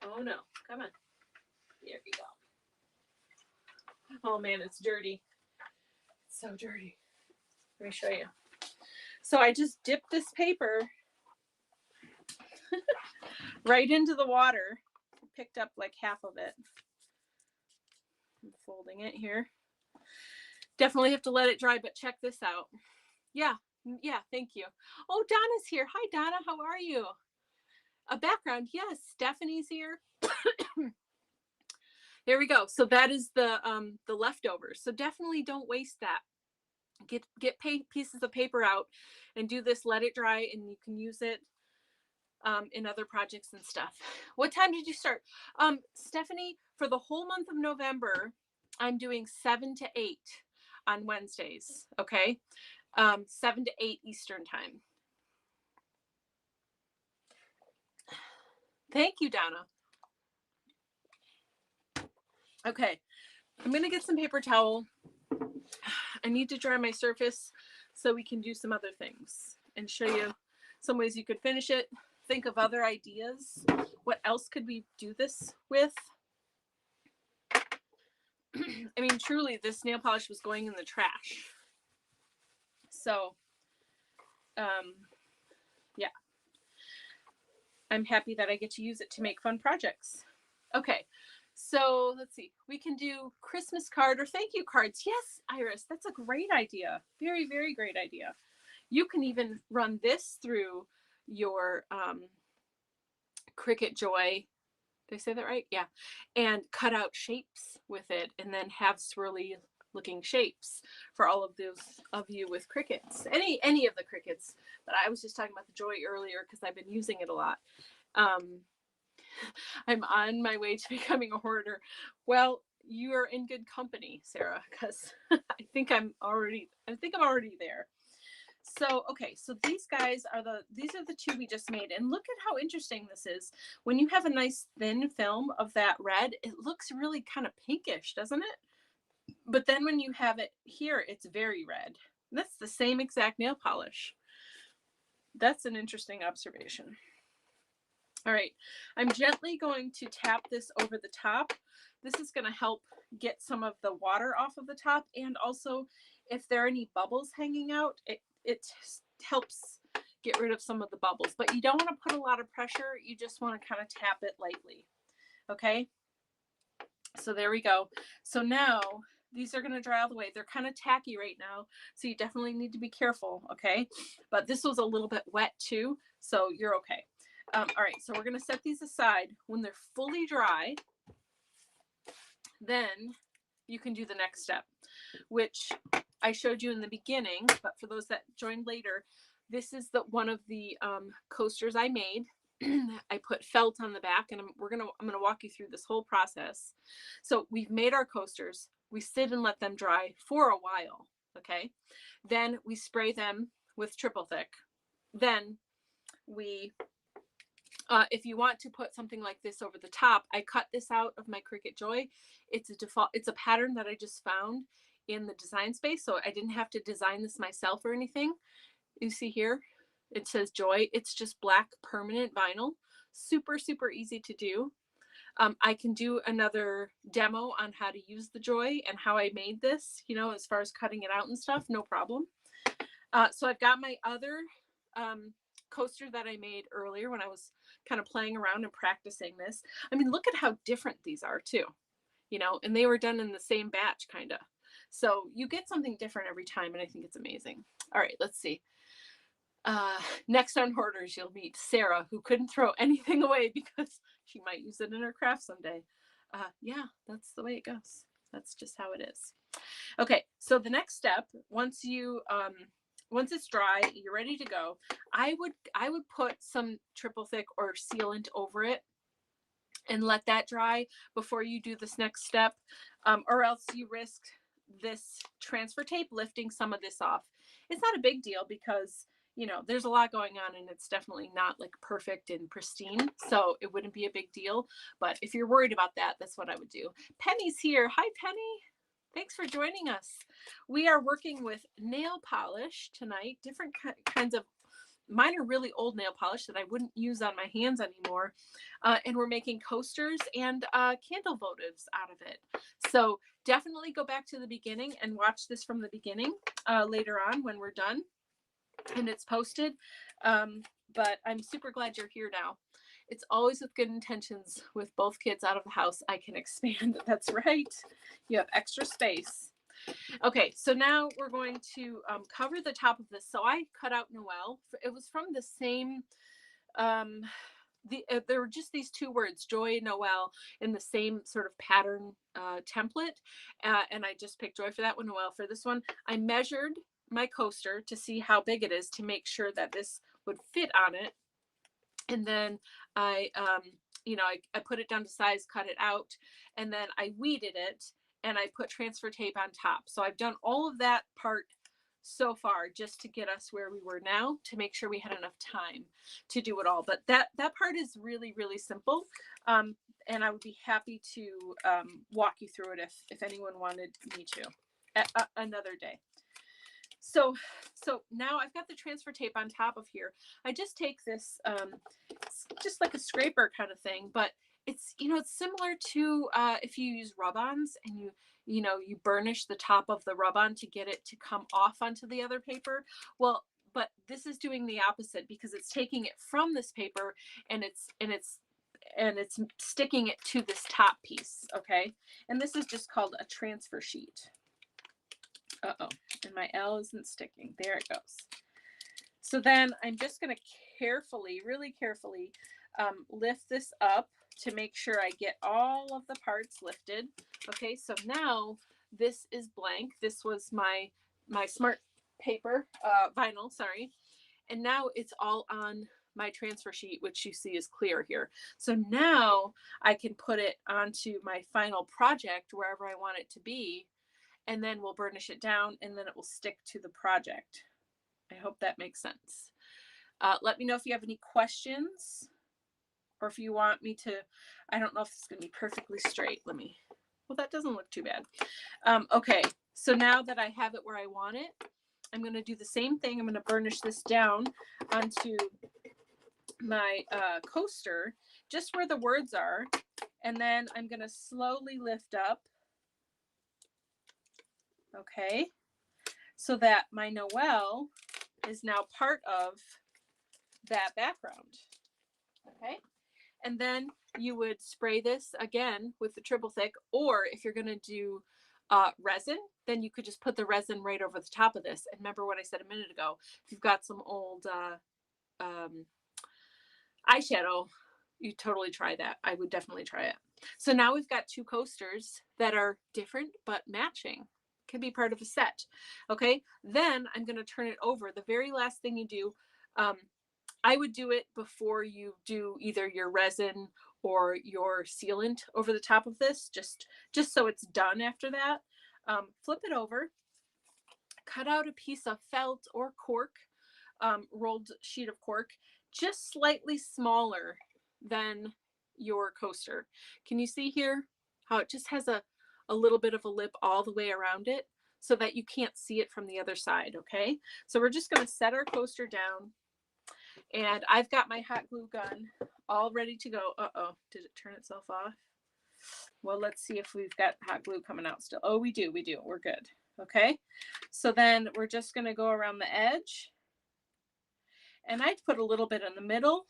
Oh no, come on. There we go. Oh man, it's dirty. It's so dirty. Let me show you. So I just dipped this paper right into the water. Picked up like half of it. I'm folding it here. Definitely have to let it dry, but check this out. Yeah. Yeah. Thank you. Oh, Donna's here. Hi, Donna. How are you? A background. Yes. Stephanie's here. There we go. So that is the leftovers. So definitely don't waste that. Get pieces of paper out and do this. Let it dry, and you can use it in other projects and stuff. What time did you start? Stephanie, for the whole month of November, I'm doing 7 to 8 on Wednesdays. Okay. 7 to 8 Eastern time. Thank you, Donna. Okay. I'm going to get some paper towel. I need to dry my surface so we can do some other things and show you some ways you could finish it. Think of other ideas. What else could we do this with? I mean, truly, this nail polish was going in the trash. So, yeah. I'm happy that I get to use it to make fun projects. Okay. So let's see. We can do Christmas card or thank you cards. Yes, Iris, that's a great idea. Very, very great idea. You can even run this through your Cricut Joy. Did I say that right? Yeah. And cut out shapes with it and then have swirly looking shapes for all of those of you with Cricuts. Any of the Cricuts. But I was just talking about the Joy earlier because I've been using it a lot. I'm on my way to becoming a hoarder. Well, you are in good company, Sarah, because I think I'm already there. So, okay, so these are the two we just made. And look at how interesting this is. When you have a nice thin film of that red, it looks really kind of pinkish, doesn't it? But then when you have it here, it's very red. That's the same exact nail polish. That's an interesting observation. All right, I'm gently going to tap this over the top. This is going to help get some of the water off of the top. And also, if there are any bubbles hanging out, it helps get rid of some of the bubbles. But you don't want to put a lot of pressure. You just want to kind of tap it lightly. Okay, so there we go. So now these are going to dry all the way. They're kind of tacky right now, so you definitely need to be careful. Okay, but this was a little bit wet too, so you're okay. All right, so we're going to set these aside. When they're fully dry, then you can do the next step, which I showed you in the beginning, but for those that joined later, this is one of the coasters I made. I put felt on the back, and I'm gonna walk you through this whole process. So we've made our coasters. We sit and let them dry for a while. Okay, then we spray them with triple thick. Then we if you want to put something like this over the top, I cut this out of my Cricut Joy. It's a pattern that I just found in the design space, so I didn't have to design this myself or anything. You see here, it says Joy. It's just black permanent vinyl. Super, super easy to do. I can do another demo on how to use the Joy and how I made this, as far as cutting it out and stuff, no problem. So I've got my other coaster that I made earlier when I was kind of playing around and practicing this. I mean, look at how different these are too, and they were done in the same batch kind of. So you get something different every time, and I think it's amazing. All right, let's see. Next on Hoarders, you'll meet Sarah, who couldn't throw anything away because she might use it in her craft someday. Yeah, that's the way it goes. That's just how it is. Okay, so the next step, once it's dry, you're ready to go. I would put some triple thick or sealant over it and let that dry before you do this next step, or else you risk this transfer tape lifting some of this off. It's not a big deal because there's a lot going on and it's definitely not like perfect and pristine, so it wouldn't be a big deal. But if you're worried about that, that's what I would do. Penny's here. Hi, Penny. Thanks for joining us. We are working with nail polish tonight, different kinds of, mine are really old nail polish that I wouldn't use on my hands anymore. And we're making coasters and candle votives out of it. So definitely go back to the beginning and watch this from the beginning later on when we're done and it's posted. But I'm super glad you're here now. It's always with good intentions. With both kids out of the house, I can expand. That's right. You have extra space. Okay, so now we're going to cover the top of this. So I cut out Noel. It was from the same, there were just these two words, Joy and Noel, in the same sort of pattern template. And I just picked Joy for that one, Noel for this one. I measured my coaster to see how big it is to make sure that this would fit on it. And then I, I put it down to size, cut it out, and then I weeded it and I put transfer tape on top. So I've done all of that part so far just to get us where we were now, to make sure we had enough time to do it all. But that part is really, really simple. And I would be happy to walk you through it if anyone wanted me to another day. So now I've got the transfer tape on top of here. I just take this, just like a scraper kind of thing, but it's, it's similar to if you use rub-ons and you burnish the top of the rub-on to get it to come off onto the other paper. Well, but this is doing the opposite, because it's taking it from this paper and it's sticking it to this top piece. Okay. And this is just called a transfer sheet. Uh-oh, and my L isn't sticking. There it goes. So then I'm just going to carefully, really carefully lift this up to make sure I get all of the parts lifted. Okay, so now this is blank. This was my smart paper, vinyl, sorry. And now it's all on my transfer sheet, which you see is clear here. So now I can put it onto my final project wherever I want it to be. And then we'll burnish it down and then it will stick to the project. I hope that makes sense. Let me know if you have any questions or if you want me to, I don't know if it's going to be perfectly straight. Well, that doesn't look too bad. Okay, so now that I have it where I want it, I'm going to do the same thing. I'm going to burnish this down onto my coaster, just where the words are. And then I'm going to slowly lift up. Okay, so that my Noel is now part of that background. Okay, and then you would spray this again with the triple thick, or if you're going to do resin, then you could just put the resin right over the top of this. And remember what I said a minute ago, if you've got some old eyeshadow, you totally try that. I would definitely try it. So now we've got two coasters that are different but matching. Can be part of a set. Okay, then I'm going to turn it over. The very last thing you do, I would do it before you do either your resin or your sealant over the top of this, just so it's done after that. Flip it over, cut out a piece of felt or cork, rolled sheet of cork, just slightly smaller than your coaster. Can you see here how it just has a little bit of a lip all the way around it so that you can't see it from the other side? Okay, so we're just going to set our coaster down, and I've got my hot glue gun all ready to go. Uh-oh, did it turn itself off? Well, let's see if we've got hot glue coming out still. Oh, we do, we're good. Okay, so then we're just going to go around the edge, and I'd put a little bit in the middle,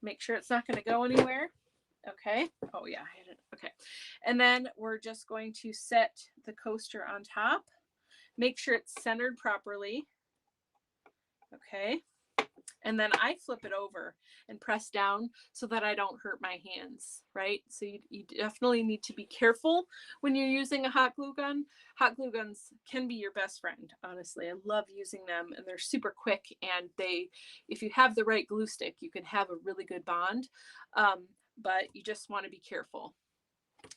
make sure it's not going to go anywhere. Okay. Oh yeah, I had it. Okay. And then we're just going to set the coaster on top. Make sure it's centered properly. Okay. And then I flip it over and press down so that I don't hurt my hands, right? So you definitely need to be careful when you're using a hot glue gun. Hot glue guns can be your best friend, honestly. I love using them, and they're super quick, and if you have the right glue stick, you can have a really good bond. But you just want to be careful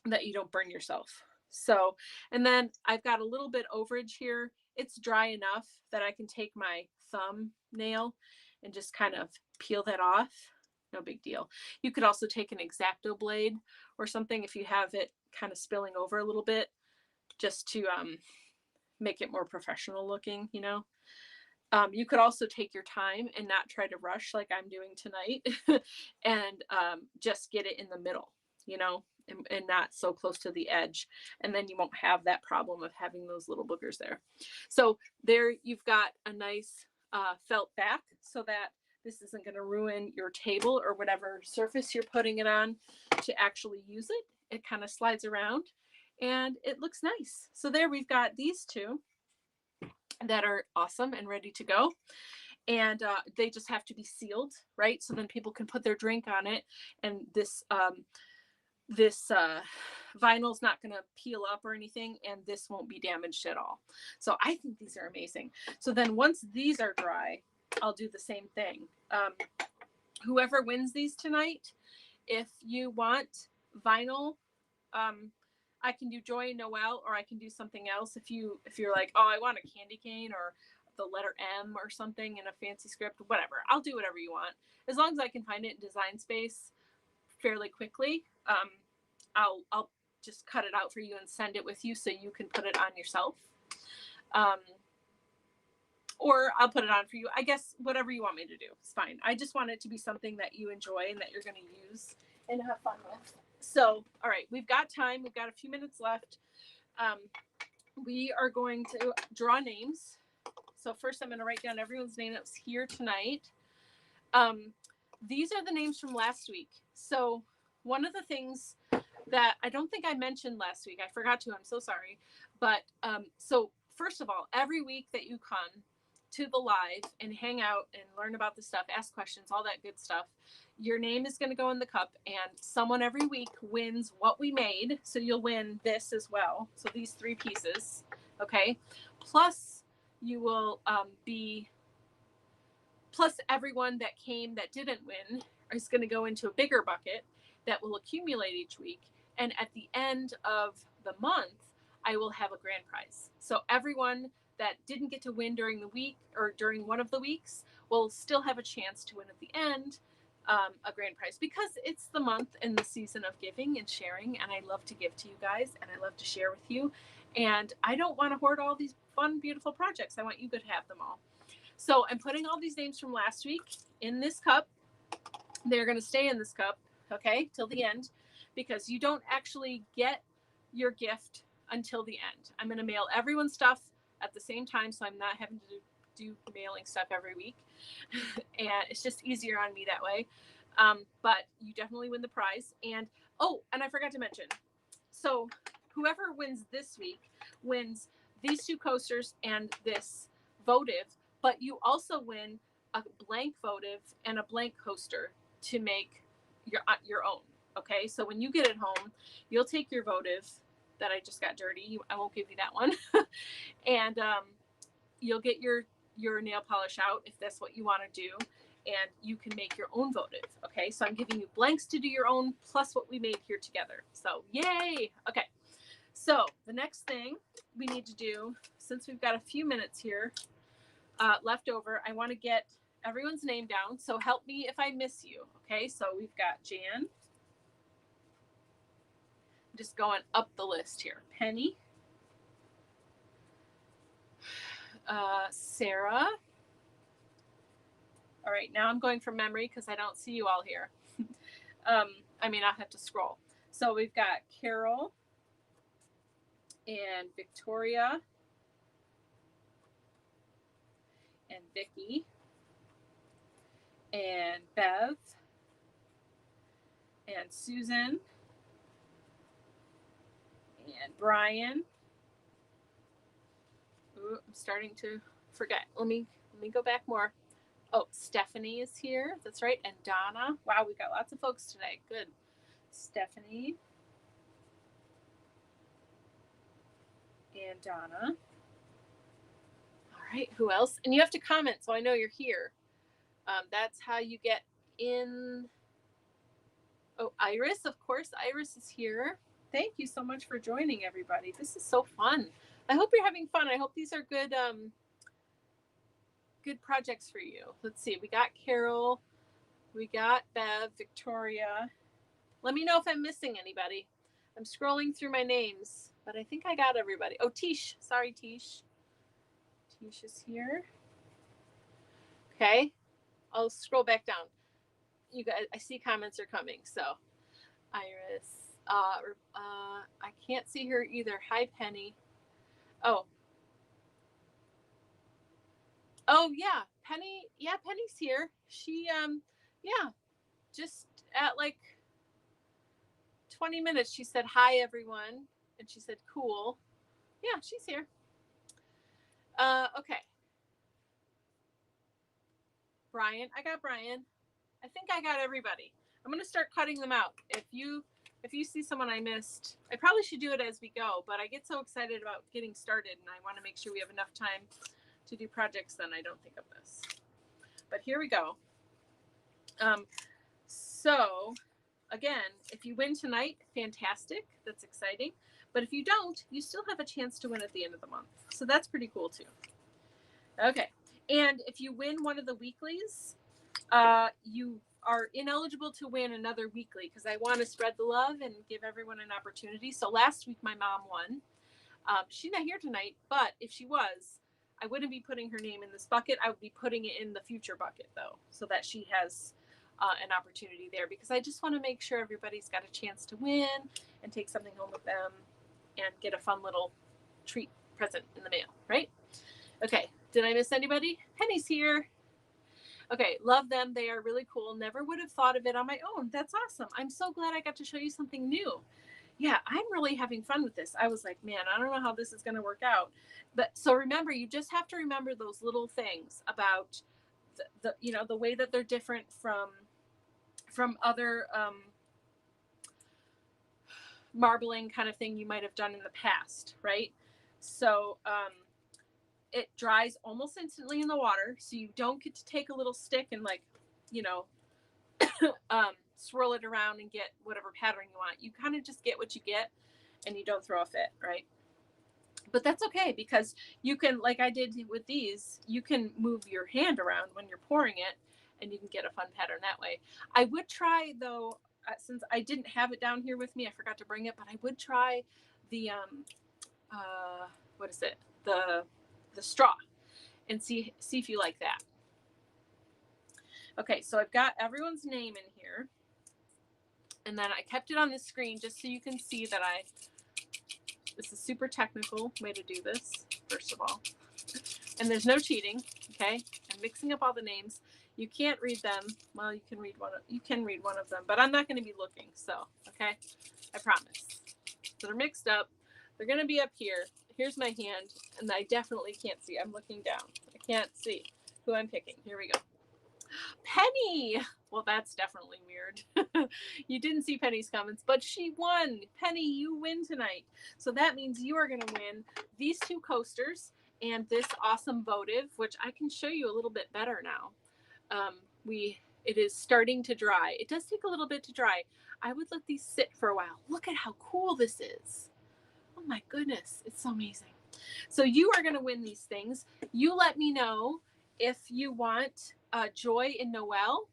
that you don't burn yourself. So, and then I've got a little bit overage here. It's dry enough that I can take my thumb nail and just kind of peel that off. No big deal. You could also take an X-Acto blade or something if you have it kind of spilling over a little bit, just to make it more professional looking, You could also take your time and not try to rush like I'm doing tonight and just get it in the middle, and not so close to the edge. And then you won't have that problem of having those little boogers there. So there you've got a nice felt back so that this isn't going to ruin your table or whatever surface you're putting it on to actually use it. It kind of slides around. and it looks nice. So there we've got these two that are awesome and ready to go. And they just have to be sealed, right? So then people can put their drink on it, and this vinyl's not going to peel up or anything, and this won't be damaged at all. So I think these are amazing. So then once these are dry, I'll do the same thing. Whoever wins these tonight, if you want vinyl, I can do Joy Noel, or I can do something else. If you're like, oh, I want a candy cane or the letter M or something in a fancy script, whatever. I'll do whatever you want. As long as I can find it in Design Space fairly quickly, I'll just cut it out for you and send it with you so you can put it on yourself. Or I'll put it on for you. I guess whatever you want me to do, it's fine. I just want it to be something that you enjoy and that you're going to use and have fun with. So, all right, we've got time. We've got a few minutes left. We are going to draw names. So first I'm going to write down everyone's name that was here tonight. These are the names from last week. So one of the things that I don't think I mentioned last week, I forgot to, I'm so sorry. But so first of all, every week that you come to the live and hang out and learn about the stuff, ask questions, all that good stuff, your name is going to go in the cup, and someone every week wins what we made. So you'll win this as well. So these 3 pieces, okay? Plus you will plus everyone that came that didn't win is going to go into a bigger bucket that will accumulate each week. And at the end of the month, I will have a grand prize. So everyone that didn't get to win during the week or during one of the weeks will still have a chance to win at the end, a grand prize, because it's the month and the season of giving and sharing. And I love to give to you guys, and I love to share with you. And I don't want to hoard all these fun, beautiful projects. I want you to have them all. So I'm putting all these names from last week in this cup. They're going to stay in this cup, okay, till the end, because you don't actually get your gift until the end. I'm going to mail everyone's stuff at the same time, so I'm not having to do mailing stuff every week. And it's just easier on me that way. But you definitely win the prize. And, oh, and I forgot to mention, so whoever wins this week wins these 2 coasters and this votive, but you also win a blank votive and a blank coaster to make your own. Okay, so when you get it home, you'll take your votive that I just got dirty. I won't give you that one. And you'll get your nail polish out if that's what you want to do, and you can make your own votive. Okay, so I'm giving you blanks to do your own plus what we made here together. So yay. Okay, so the next thing we need to do, since we've got a few minutes here left over, I want to get everyone's name down. So help me if I miss you. Okay, so we've got Jan. Just going up the list here. Penny. Sarah. All right, now I'm going from memory because I don't see you all here. I mean, I'll have to scroll. So we've got Carol and Victoria and Vicky and Bev and Susan and Brian. Ooh, I'm starting to forget. Let me go back more. Oh, Stephanie is here. That's right. And Donna. Wow, we've got lots of folks today. Good. Stephanie and Donna. All right, who else? And you have to comment so I know you're here. That's how you get in. Oh, Iris, of course. Iris is here. Thank you so much for joining, everybody. This is so fun. I hope you're having fun. I hope these are good good projects for you. Let's see. We got Carol. We got Bev, Victoria. Let me know if I'm missing anybody. I'm scrolling through my names, but I think I got everybody. Oh, Tish. Sorry, Tish. Tish is here. Okay. I'll scroll back down. You guys, I see comments are coming. So, Iris. I can't see her either. Hi, Penny. Oh, yeah, Penny. Yeah, Penny's here. She yeah, just at like 20 minutes she said hi everyone, And she said, cool. Yeah, she's here. Okay. Brian, I got Brian. I think I got everybody. I'm going to start cutting them out. If you see someone I missed, I probably should do it as we go, but I get so excited about getting started and I want to make sure we have enough time to do projects, then I don't think of this. But here we go. So again, if you win tonight, fantastic. That's exciting. But if you don't, you still have a chance to win at the end of the month. So that's pretty cool too. Okay. And if you win one of the weeklies, you are ineligible to win another weekly because I want to spread the love and give everyone an opportunity. So last week my mom won. She's not here tonight, but if she was, I wouldn't be putting her name in this bucket. I would be putting it in the future bucket though, so that she has an opportunity there, because I just want to make sure everybody's got a chance to win and take something home with them and get a fun little treat present in the mail, right? Okay, did I miss anybody? Penny's here. Okay, love them. They are really cool. Never would have thought of it on my own. That's awesome. I'm so glad I got to show you something new. Yeah, I'm really having fun with this. I was like, man, I don't know how this is going to work out. But so remember, you just have to remember those little things about the you know, the way that they're different from other marbling kind of thing you might have done in the past, right? So it dries almost instantly in the water, so you don't get to take a little stick and, like, you know, swirl it around and get whatever pattern you want. You kind of just get what you get and you don't throw a fit, right? But that's okay, because you can, like I did with these, you can move your hand around when you're pouring it and you can get a fun pattern that way. I would try though, since I didn't have it down here with me, I forgot to bring it, but I would try the what is it, the straw, and see if you like that. Okay, so I've got everyone's name in here, and then I kept it on the screen just so you can see that this is super technical way to do this, first of all. And there's no cheating, okay? I'm mixing up all the names. You can't read them. Well, you can read one of them, but I'm not going to be looking, so, okay? I promise. So they're mixed up. They're going to be up here. Here's my hand, and I definitely can't see. I'm looking down. I can't see who I'm picking. Here we go. Penny! Well, that's definitely weird. You didn't see Penny's comments, but she won. Penny, you win tonight. So that means you are going to win these two coasters and this awesome votive, which I can show you a little bit better now. It is starting to dry. It does take a little bit to dry. I would let these sit for a while. Look at how cool this is. Oh my goodness, it's so amazing. So you are going to win these things. You let me know if you want Joy and Noel.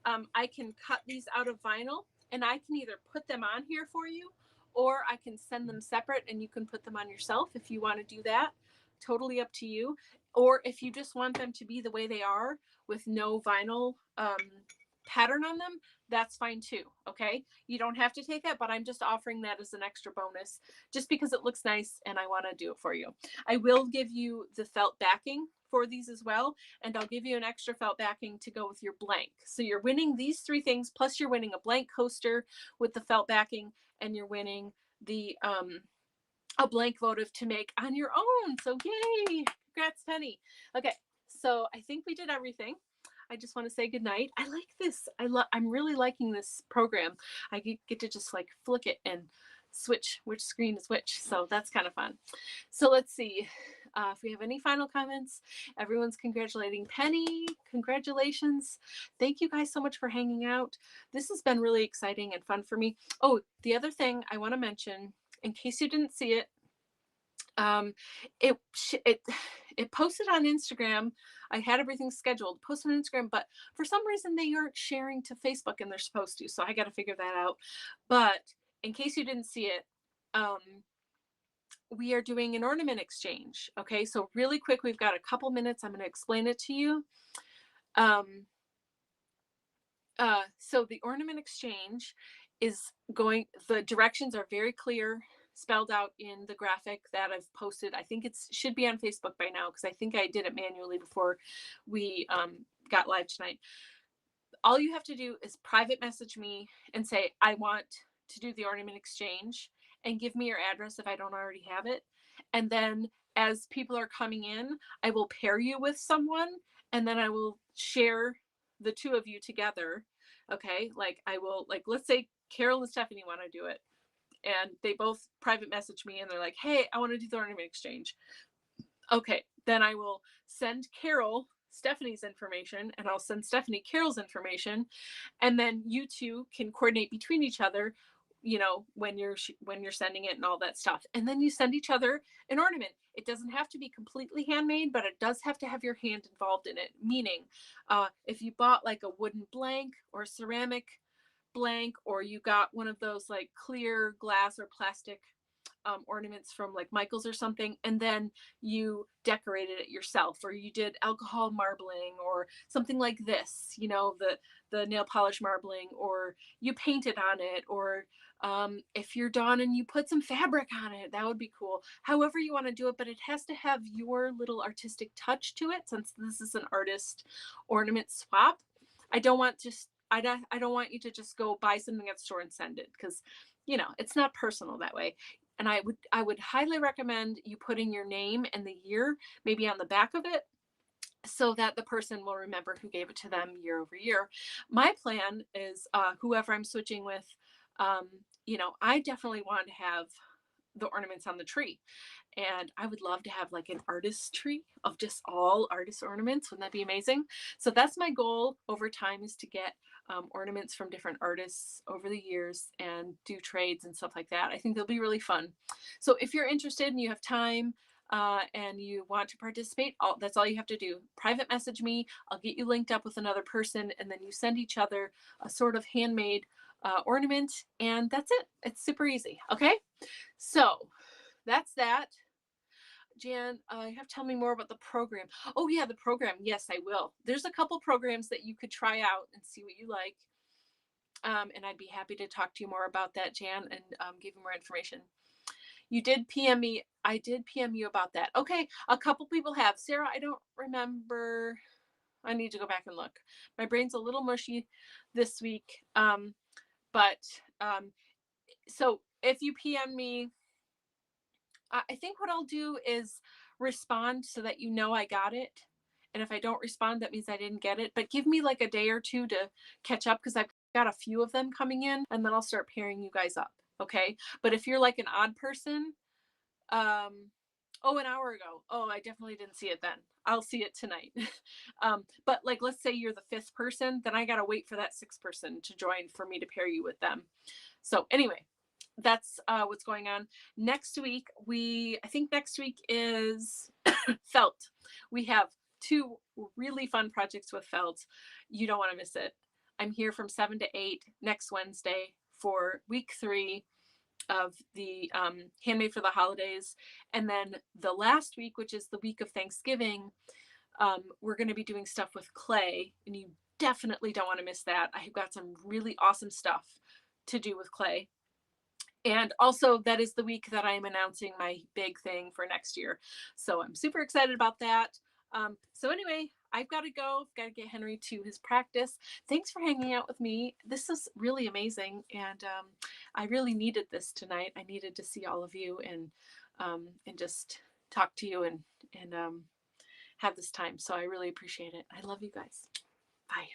I can cut these out of vinyl and I can either put them on here for you, or I can send them separate and you can put them on yourself if you want to do that. Totally up to you. Or if you just want them to be the way they are with no vinyl pattern on them, that's fine too. Okay, you don't have to take that, but I'm just offering that as an extra bonus just because it looks nice and I want to do it for you. I will give you the felt backing for these as well, and I'll give you an extra felt backing to go with your blank. So you're winning these three things, plus you're winning a blank coaster with the felt backing, and you're winning the a blank votive to make on your own. So yay, congrats, Penny. Okay, so I think we did everything. I just want to say goodnight. I like this. I'm really liking this program. I get to just like flick it and switch which screen is which. So that's kind of fun. So let's see if we have any final comments. Everyone's congratulating Penny. Congratulations. Thank you guys so much for hanging out. This has been really exciting and fun for me. Oh, the other thing I want to mention, in case you didn't see it, it posted on Instagram. I had everything scheduled, posted on Instagram, but for some reason they aren't sharing to Facebook and they're supposed to. So I got to figure that out. But in case you didn't see it, we are doing an ornament exchange. Okay, so really quick, we've got a couple minutes. I'm going to explain it to you. So the ornament exchange is going, the directions are very clear, spelled out in the graphic that I've posted. I think it should be on Facebook by now, because I think I did it manually before we got live tonight. All you have to do is private message me and say, I want to do the ornament exchange. and give me your address if I don't already have it. And then as people are coming in, I will pair you with someone, and then I will share the two of you together. Okay. Like I will, like, let's say Carol and Stephanie want to do it, and they both private message me and they're like, hey, I want to do the Ornament Exchange. Okay, then I will send Carol Stephanie's information, and I'll send Stephanie Carol's information, and then you two can coordinate between each other, you know, when you're sending it and all that stuff. And then you send each other an ornament. It doesn't have to be completely handmade, but it does have to have your hand involved in it. Meaning, if you bought like a wooden blank or a ceramic blank, or you got one of those like clear glass or plastic ornaments from like Michael's or something, and then you decorated it yourself, or you did alcohol marbling or something like this, you know, the nail polish marbling, or you painted on it, or if you're done and you put some fabric on it, that would be cool. However you want to do it, but it has to have your little artistic touch to it, since this is an artist ornament swap. I don't want just I don't want you to just go buy something at the store and send it, because you know it's not personal that way. And I would highly recommend you putting your name and the year maybe on the back of it, so that the person will remember who gave it to them year over year. My plan is whoever I'm switching with, you know, I definitely want to have the ornaments on the tree. And I would love to have like an artist tree of just all artist ornaments. Wouldn't that be amazing? So that's my goal over time, is to get ornaments from different artists over the years and do trades and stuff like that. I think they'll be really fun. So if you're interested and you have time, and you want to participate, that's all you have to do. Private message me. I'll get you linked up with another person, and then you send each other a sort of handmade ornament, and that's it. It's super easy. Okay. So that's that. Jan, you have to tell me more about the program. Oh yeah, the program. Yes, I will. There's a couple programs that you could try out and see what you like. And I'd be happy to talk to you more about that, Jan, and give you more information. You did PM me. I did PM you about that. Okay, a couple people have. Sarah, I don't remember. I need to go back and look. My brain's a little mushy this week. But so if you PM me, I think what I'll do is respond so that you know I got it. And if I don't respond, that means I didn't get it. But give me like a day or two to catch up, because I've got a few of them coming in, and then I'll start pairing you guys up. Okay. But if you're like an odd person, oh, an hour ago. Oh, I definitely didn't see it then. I'll see it tonight. But like, let's say you're the fifth person, then I got to wait for that sixth person to join for me to pair you with them. So anyway, that's what's going on next week. I think next week is felt. We have two really fun projects with felt. You don't want to miss it. I'm here from 7 to 8 next Wednesday for week 3 of the Handmade for the Holidays. And then the last week, which is the week of Thanksgiving, we're going to be doing stuff with clay, and you definitely don't want to miss that. I've got some really awesome stuff to do with clay. And also, that is the week that I'm announcing my big thing for next year. So I'm super excited about that. So anyway, I've got to go. I've got to get Henry to his practice. Thanks for hanging out with me. This is really amazing. And I really needed this tonight. I needed to see all of you and just talk to you and have this time. So I really appreciate it. I love you guys. Bye.